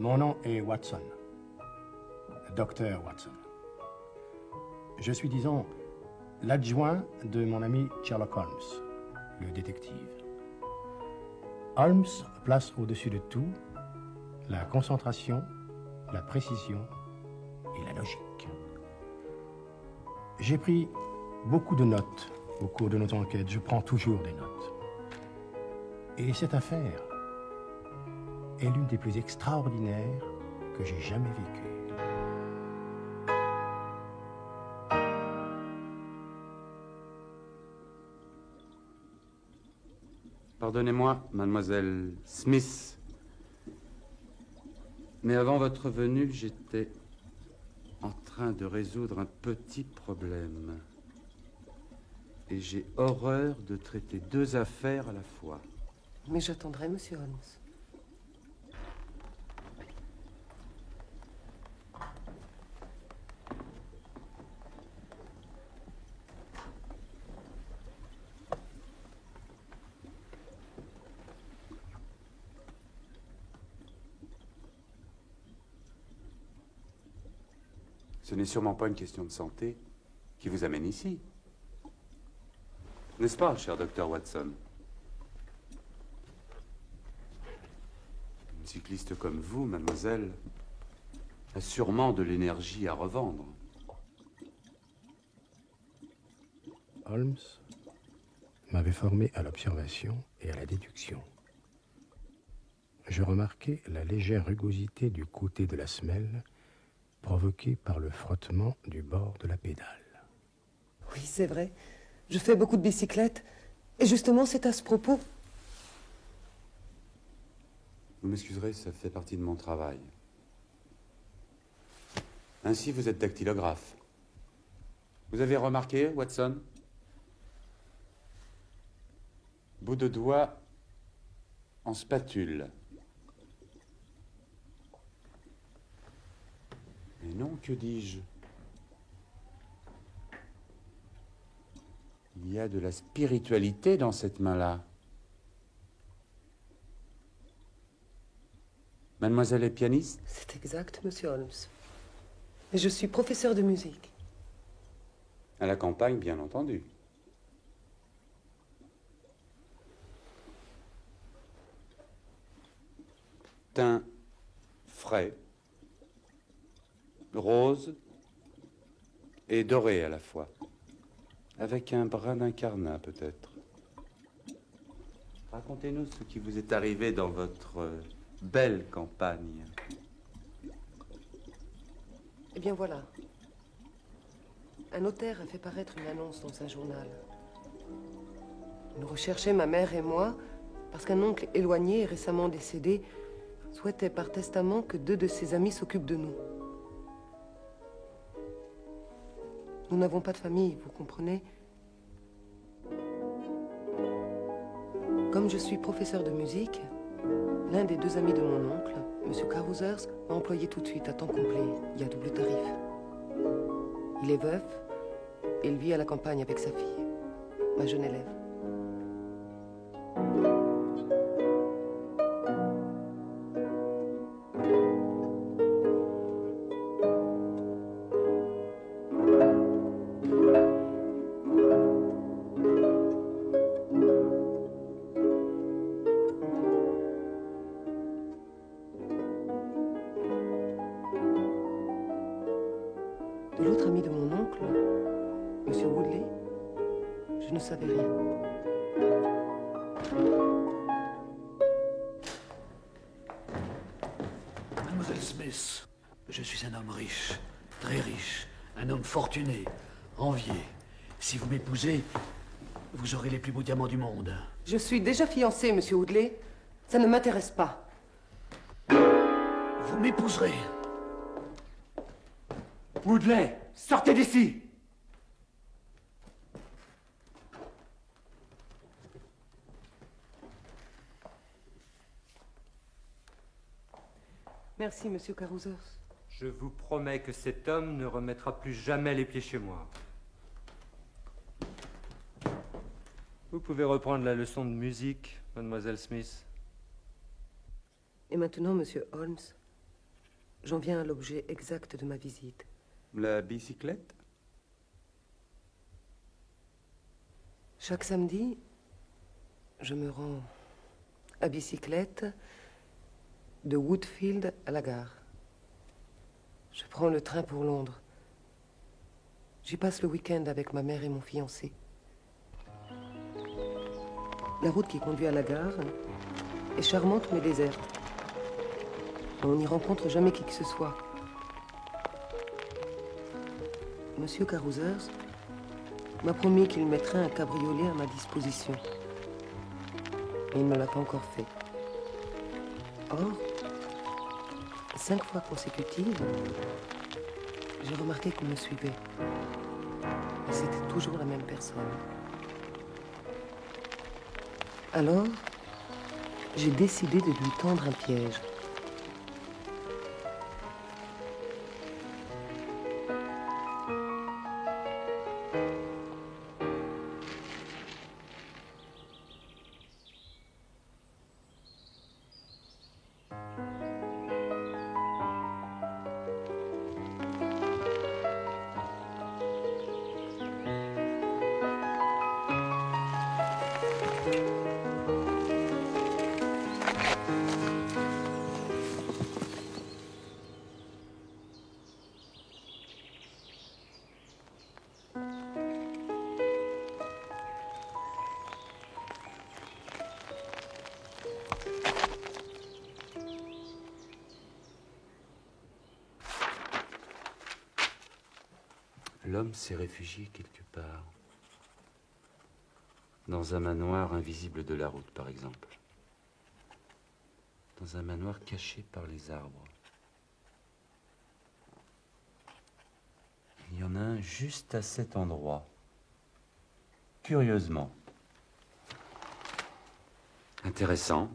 Mon nom est Watson. Docteur Watson. Je suis, disons, l'adjoint de mon ami Sherlock Holmes, le détective. Holmes place au-dessus de tout la concentration, la précision et la logique. J'ai pris beaucoup de notes au cours de notre enquête. Je prends toujours des notes. Et cette affaire est l'une des plus extraordinaires que j'ai jamais vécues. Pardonnez-moi, mademoiselle Smith, mais avant votre venue, j'étais en train de résoudre un petit problème. Et j'ai horreur de traiter deux affaires à la fois. Mais j'attendrai, monsieur Holmes. Ce n'est sûrement pas une question de santé qui vous amène ici. N'est-ce pas, cher docteur Watson? Une cycliste comme vous, mademoiselle, a sûrement de l'énergie à revendre. Holmes m'avait formé à l'observation et à la déduction. Je remarquai la légère rugosité du côté de la semelle provoquée par le frottement du bord de la pédale. Oui, c'est vrai. Je fais beaucoup de bicyclette. Et justement, c'est à ce propos. Vous m'excuserez, ça fait partie de mon travail. Ainsi, vous êtes dactylographe. Vous avez remarqué, Watson? Bout de doigt en spatule. Mais non, que dis-je? Il y a de la spiritualité dans cette main-là. Mademoiselle est pianiste? C'est exact, monsieur Holmes. Mais je suis professeur de musique. À la campagne, bien entendu. Teint frais, rose et doré à la fois, avec un brin d'incarnat peut-être. Racontez-nous ce qui vous est arrivé dans votre belle campagne. Eh bien voilà. Un notaire a fait paraître une annonce dans un journal. Nous recherchait ma mère et moi parce qu'un oncle éloigné et récemment décédé souhaitait par testament que 2 de ses amis s'occupent de nous. Nous n'avons pas de famille, vous comprenez? Comme je suis professeur de musique, l'un des 2 amis de mon oncle, M. Carousers, m'a employé tout de suite à temps complet. Il y a double tarif. Il est veuf et il vit à la campagne avec sa fille, ma jeune élève. De l'autre ami de mon oncle, M. Woodley, je ne savais rien. Mademoiselle Smith, je suis un homme riche, très riche, un homme fortuné, envié. Si vous m'épousez, vous aurez les plus beaux diamants du monde. Je suis déjà fiancée, M. Woodley. Ça ne m'intéresse pas. Vous m'épouserez. Woodley, sortez d'ici! Merci, M. Carousers. Je vous promets que cet homme ne remettra plus jamais les pieds chez moi. Vous pouvez reprendre la leçon de musique, mademoiselle Smith. Et maintenant, Monsieur Holmes, J'en viens à l'objet exact de ma visite. La bicyclette? Chaque samedi, je me rends à bicyclette de Woodfield à la gare. Je prends le train pour Londres. J'y passe le week-end avec ma mère et mon fiancé. La route qui conduit à la gare est charmante mais déserte. On n'y rencontre jamais qui que ce soit. Monsieur Carousers m'a promis qu'il mettrait un cabriolet à ma disposition. Mais il ne l'a pas encore fait. Or, 5 fois consécutives, j'ai remarqué qu'on me suivait. Et c'était toujours la même personne. Alors, j'ai décidé de lui tendre un piège. L'homme s'est réfugié quelque part. Dans un manoir invisible de la route, par exemple. Dans un manoir caché par les arbres. Il y en a un juste à cet endroit. Curieusement. Intéressant.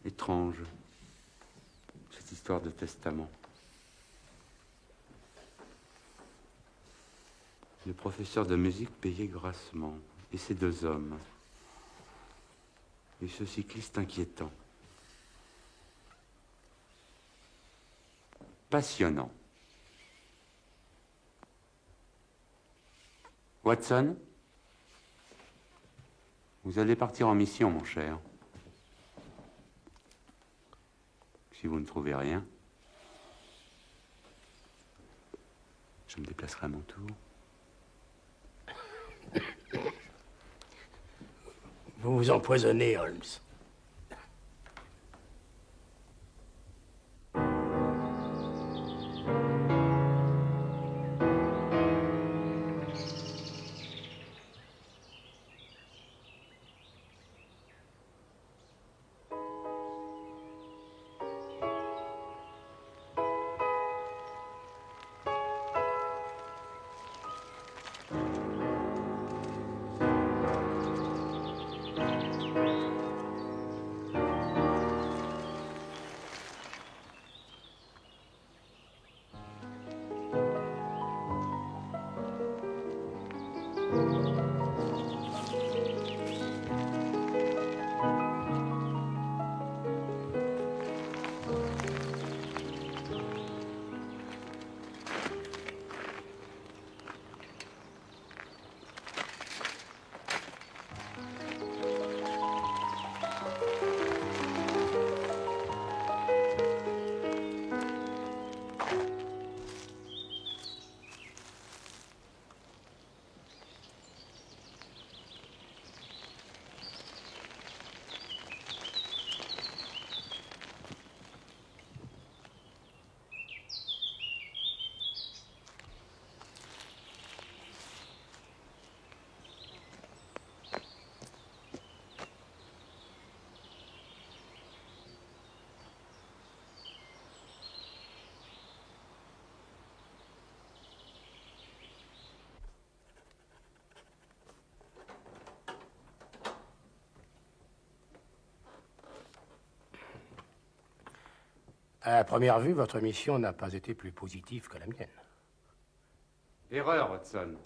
Étrange, cette histoire de testament. Le professeur de musique payait grassement, et ces 2 hommes, et ce cycliste inquiétant. Passionnant. Watson, vous allez partir en mission, mon cher. Si vous ne trouvez rien, je me déplacerai à mon tour. Vous vous empoisonnez, Holmes. À première vue, votre mission n'a pas été plus positive que la mienne. Erreur, Watson.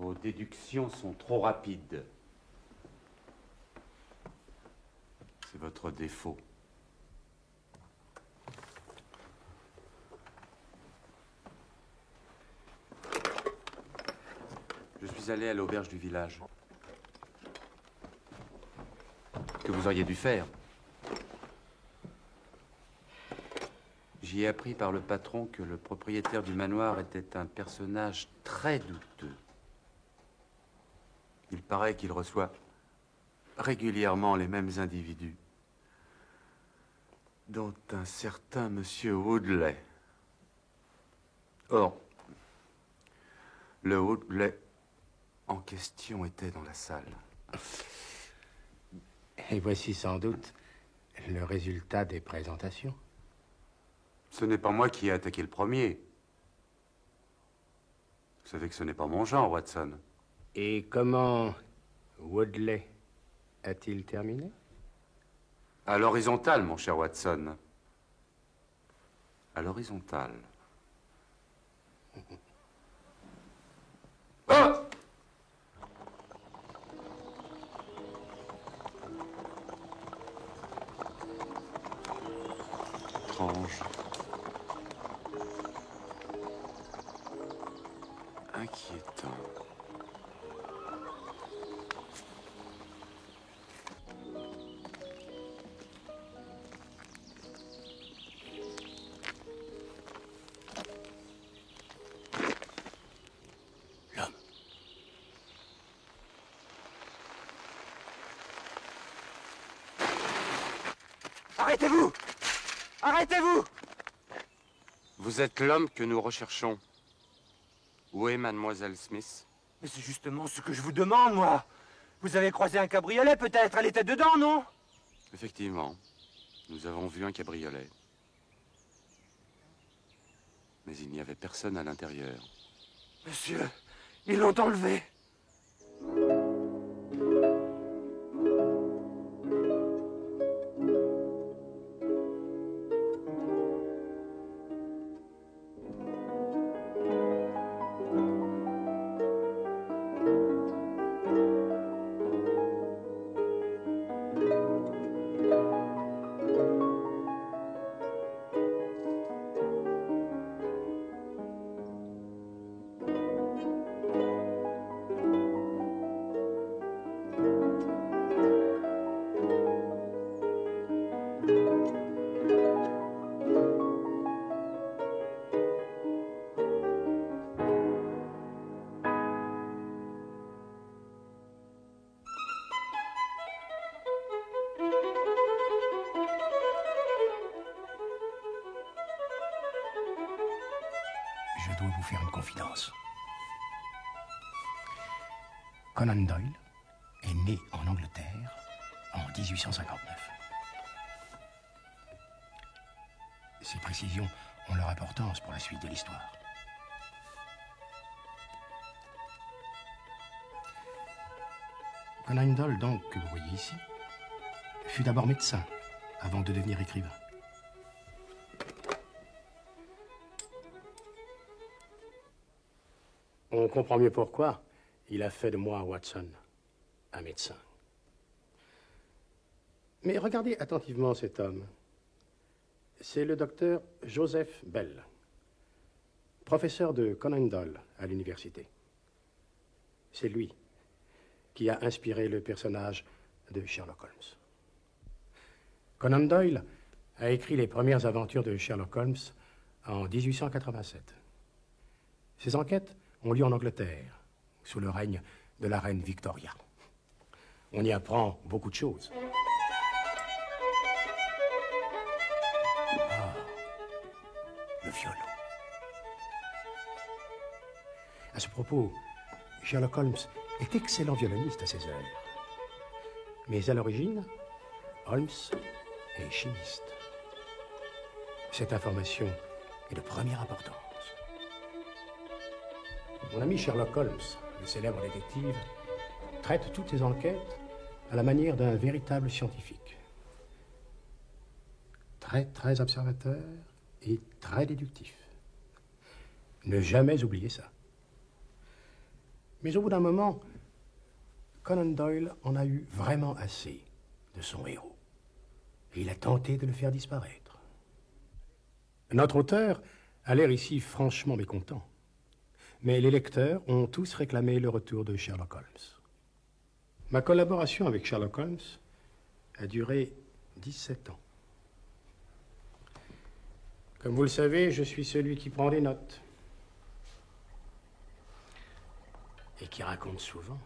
Vos déductions sont trop rapides. C'est votre défaut. Je suis allé à l'auberge du village. Que vous auriez dû faire. J'y ai appris par le patron que le propriétaire du manoir était un personnage très douteux. Il paraît qu'il reçoit régulièrement les mêmes individus, dont un certain monsieur Woodley. Or, le Woodley en question était dans la salle. Et voici sans doute le résultat des présentations. Ce n'est pas moi qui ai attaqué le premier. Vous savez que ce n'est pas mon genre, Watson. Et comment Woodley a-t-il terminé? À l'horizontale, mon cher Watson. À l'horizontale. Oh! Étrange. Inquiétant. L'homme. Arrêtez-vous! Arrêtez-vous! Vous êtes l'homme que nous recherchons. Où est mademoiselle Smith? Mais c'est justement ce que je vous demande, moi. Vous avez croisé un cabriolet, peut-être? Elle était dedans, non? Effectivement, nous avons vu un cabriolet. Mais il n'y avait personne à l'intérieur. Monsieur, ils l'ont enlevé. Je dois vous faire une confidence. Conan Doyle est né en Angleterre en 1859. Ces précisions ont leur importance pour la suite de l'histoire. Conan Doyle, donc, que vous voyez ici, fut d'abord médecin avant de devenir écrivain. On comprend mieux pourquoi il a fait de moi, Watson, un médecin. Mais regardez attentivement cet homme. C'est le docteur Joseph Bell, professeur de Conan Doyle à l'université. C'est lui qui a inspiré le personnage de Sherlock Holmes. Conan Doyle a écrit les premières aventures de Sherlock Holmes en 1887. Ses enquêtes ont lieu en Angleterre, sous le règne de la reine Victoria. On y apprend beaucoup de choses. Ah, le violon. À ce propos, Sherlock Holmes est excellent violoniste à ses heures. Mais à l'origine, Holmes est chimiste. Cette information est de première importance. Mon ami Sherlock Holmes, le célèbre détective, traite toutes ses enquêtes à la manière d'un véritable scientifique. Très observateur et très déductif. Ne jamais oublier ça. Mais au bout d'un moment, Conan Doyle en a eu vraiment assez de son héros. Et il a tenté de le faire disparaître. Notre auteur a l'air ici franchement mécontent. Mais les lecteurs ont tous réclamé le retour de Sherlock Holmes. Ma collaboration avec Sherlock Holmes a duré 17 ans. Comme vous le savez, je suis celui qui prend des notes. Et qui raconte souvent.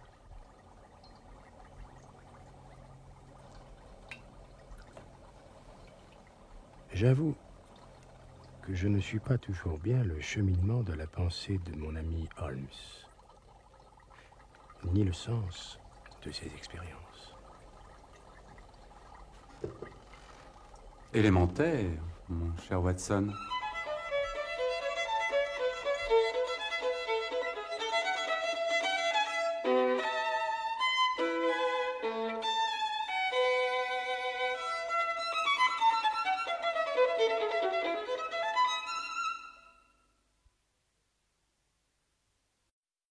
J'avoue que je ne suis pas toujours bien le cheminement de la pensée de mon ami Holmes, ni le sens de ses expériences. Élémentaire, mon cher Watson.